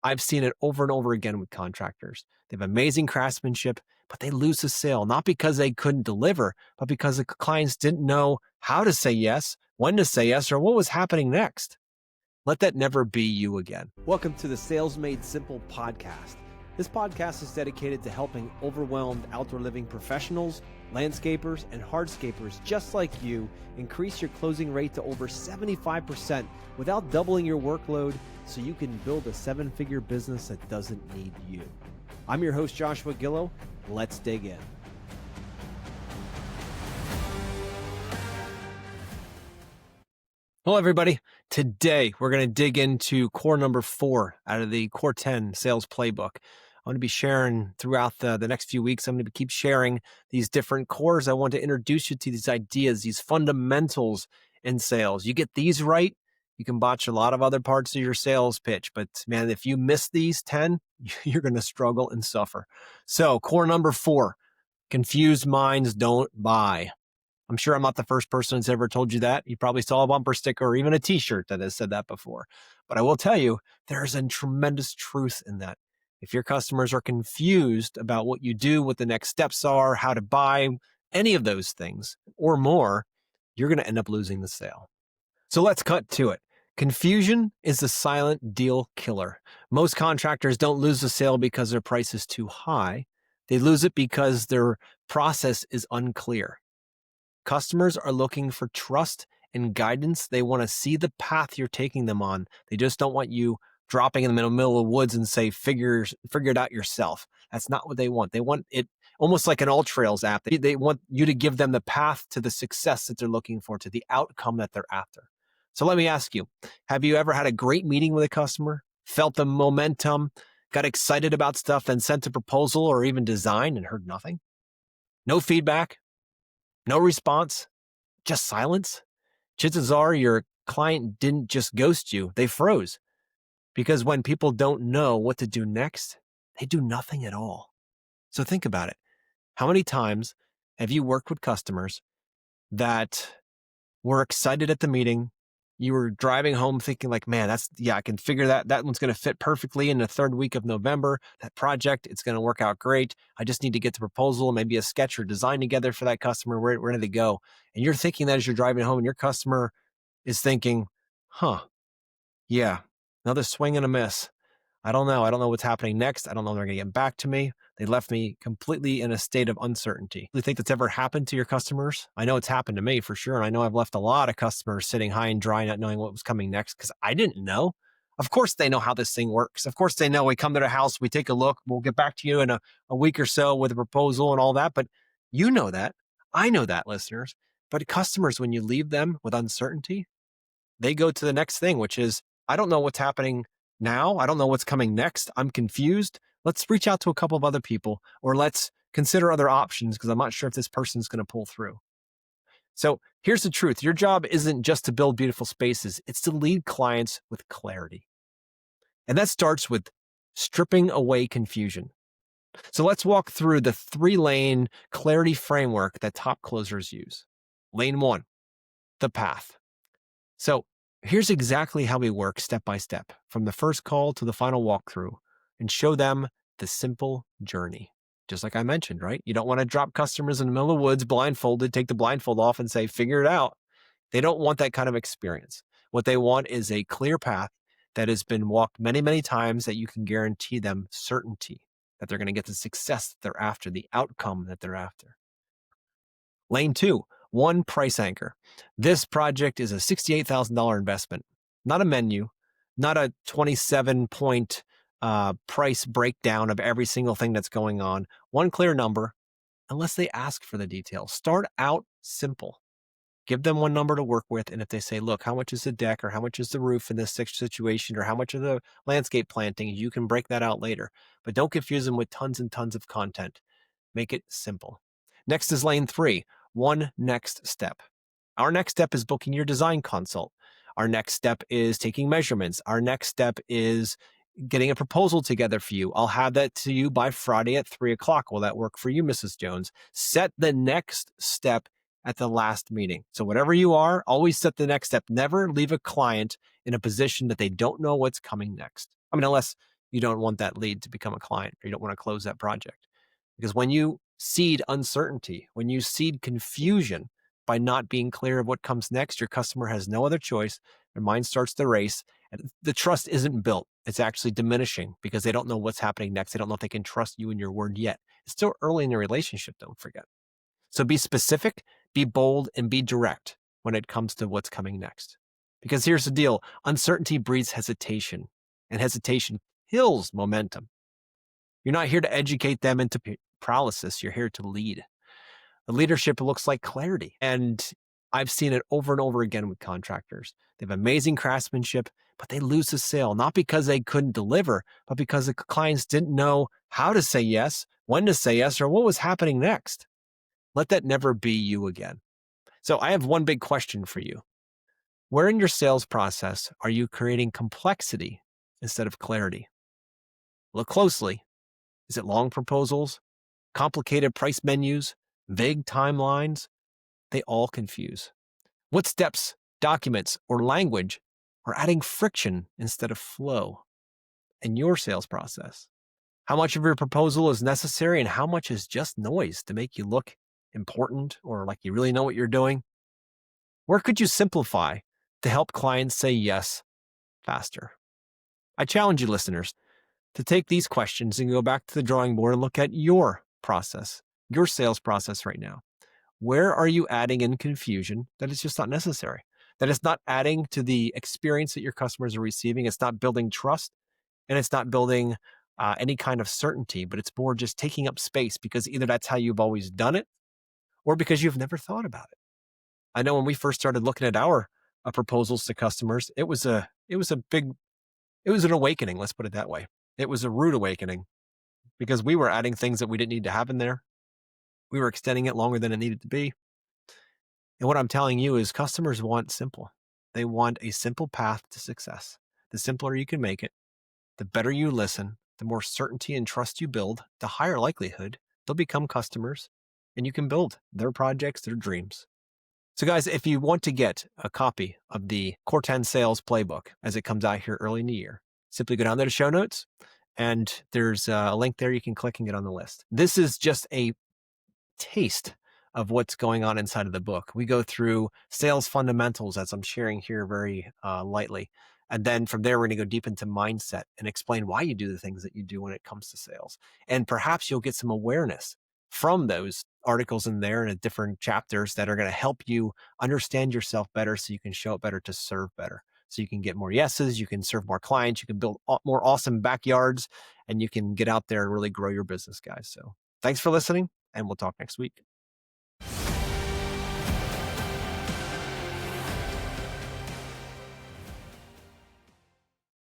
I've seen it over and over again with contractors. They have amazing craftsmanship, but they lose the sale, not because they couldn't deliver, but because the clients didn't know how to say yes, when to say yes, or what was happening next. Let that never be you again. Welcome to the Sales Made Simple podcast. This podcast is dedicated to helping overwhelmed outdoor living professionals, landscapers, and hardscapers just like you increase your closing rate to over 75% without doubling your workload so you can build a seven-figure business that doesn't need you. I'm your host, Joshua Gillow. Let's dig in. Hello, everybody. Today, we're going to dig into core number 4 out of the core 10 sales playbook. I'm going to be sharing throughout the next few weeks. I'm going to keep sharing these different cores. I want to introduce you to these ideas, these fundamentals in sales. You get these right, you can botch a lot of other parts of your sales pitch. But man, if you miss these 10, you're going to struggle and suffer. So core number 4, confused minds don't buy. I'm sure I'm not the first person that's ever told you that. You probably saw a bumper sticker or even a t-shirt that has said that before. But I will tell you, there's a tremendous truth in that. If your customers are confused about what you do, what the next steps are, how to buy, any of those things or more, you're going to end up losing the sale. So let's cut to it. Confusion is the silent deal killer. Most contractors don't lose the sale because their price is too high. They lose it because their process is unclear. Customers are looking for trust and guidance. They want to see the path you're taking them on. They just don't want you dropping in the middle of the woods and say, figure it out yourself. That's not what they want. They want it almost like an AllTrails app. They want you to give them the path to the success that they're looking for, to the outcome that they're after. So let me ask you, have you ever had a great meeting with a customer, felt the momentum, got excited about stuff, then sent a proposal or even design and heard nothing? No feedback? No response, just silence? Chances are your client didn't just ghost you, they froze. Because when people don't know what to do next, they do nothing at all. So think about it. How many times have you worked with customers that were excited at the meeting? You were driving home thinking like, man, I can figure that one's going to fit perfectly in the third week of November. That project, it's going to work out great. I just need to get the proposal and maybe a sketch or design together for that customer. Where do they go? And you're thinking that as you're driving home, and your customer is thinking, yeah, another swing and a miss. I don't know. I don't know what's happening next. I don't know if they're going to get back to me. They left me completely in a state of uncertainty. Do you think that's ever happened to your customers? I know it's happened to me for sure. And I know I've left a lot of customers sitting high and dry, not knowing what was coming next because I didn't know. Of course, they know how this thing works. Of course, they know we come to their house, we take a look, we'll get back to you in a week or so with a proposal and all that. But you know that. I know that, listeners. But customers, when you leave them with uncertainty, they go to the next thing, which is, I don't know what's happening now. I don't know what's coming next. I'm confused. Let's reach out to a couple of other people, or let's consider other options because I'm not sure if this person's going to pull through. So here's the truth. Your job isn't just to build beautiful spaces. It's to lead clients with clarity. And that starts with stripping away confusion. So let's walk through the 3-lane clarity framework that top closers use. Lane 1, the path. So here's exactly how we work step by step, from the first call to the final walkthrough, and show them the simple journey. Just like I mentioned, right? You don't want to drop customers in the middle of the woods blindfolded, take the blindfold off and say, figure it out. They don't want that kind of experience. What they want is a clear path that has been walked many, many times that you can guarantee them certainty that they're going to get the success that they're after, the outcome that they're after. Lane 2, 1 price anchor. This project is a $68,000 investment, not a menu, not a 27-point price breakdown of every single thing that's going on. 1 clear number, unless they ask for the details. Start out simple. Give them 1 number to work with. And if they say, look, how much is the deck, or how much is the roof in this situation, or how much of the landscape planting, you can break that out later. But don't confuse them with tons and tons of content. Make it simple. Next is lane 3, 1 next step. Our next step is booking your design consult. Our next step is taking measurements. Our next step is getting a proposal together for you. I'll have that to you by Friday at 3:00. Will that work for you, Mrs. Jones? Set the next step at the last meeting. So whatever you are, always set the next step. Never leave a client in a position that they don't know what's coming next. I mean, unless you don't want that lead to become a client, or you don't want to close that project. Because when you seed uncertainty, when you seed confusion by not being clear of what comes next, your customer has no other choice. Their mind starts to race, and the trust isn't built. It's actually diminishing because they don't know what's happening next. They don't know if they can trust you and your word yet. It's still early in the relationship, don't forget. So be specific, be bold, and be direct when it comes to what's coming next. Because here's the deal: uncertainty breeds hesitation, and hesitation kills momentum. You're not here to educate them into paralysis. You're here to lead. The leadership looks like clarity. And I've seen it over and over again with contractors. They have amazing craftsmanship, but they lose the sale, not because they couldn't deliver, but because the clients didn't know how to say yes, when to say yes, or what was happening next. Let that never be you again. So I have one big question for you. Where in your sales process are you creating complexity instead of clarity? Look closely. Is it long proposals, complicated price menus, vague timelines? They all confuse. What steps, documents, or language are adding friction instead of flow in your sales process? How much of your proposal is necessary and how much is just noise to make you look important or like you really know what you're doing? Where could you simplify to help clients say yes faster? I challenge you, listeners, to take these questions and go back to the drawing board and look at your process, your sales process right now. Where are you adding in confusion that is just not necessary? That it's not adding to the experience that your customers are receiving. It's not building trust, and it's not building any kind of certainty, but it's more just taking up space because either that's how you've always done it or because you've never thought about it. I know when we first started looking at our proposals to customers, it was an awakening. Let's put it that way. It was a rude awakening because we were adding things that we didn't need to have in there. We were extending it longer than it needed to be. And what I'm telling you is customers want simple. They want a simple path to success. The simpler you can make it, the better you listen, the more certainty and trust you build, the higher likelihood they'll become customers and you can build their projects, their dreams. So guys, if you want to get a copy of the Core 10 Sales Playbook as it comes out here early in the year, simply go down there to show notes and there's a link there you can click and get on the list. This is just a taste of what's going on inside of the book. We go through sales fundamentals, as I'm sharing here very lightly. And then from there, we're going to go deep into mindset and explain why you do the things that you do when it comes to sales. And perhaps you'll get some awareness from those articles in there and different chapters that are going to help you understand yourself better so you can show up better to serve better. So you can get more yeses, you can serve more clients, you can build more awesome backyards, and you can get out there and really grow your business, guys. So thanks for listening, and we'll talk next week.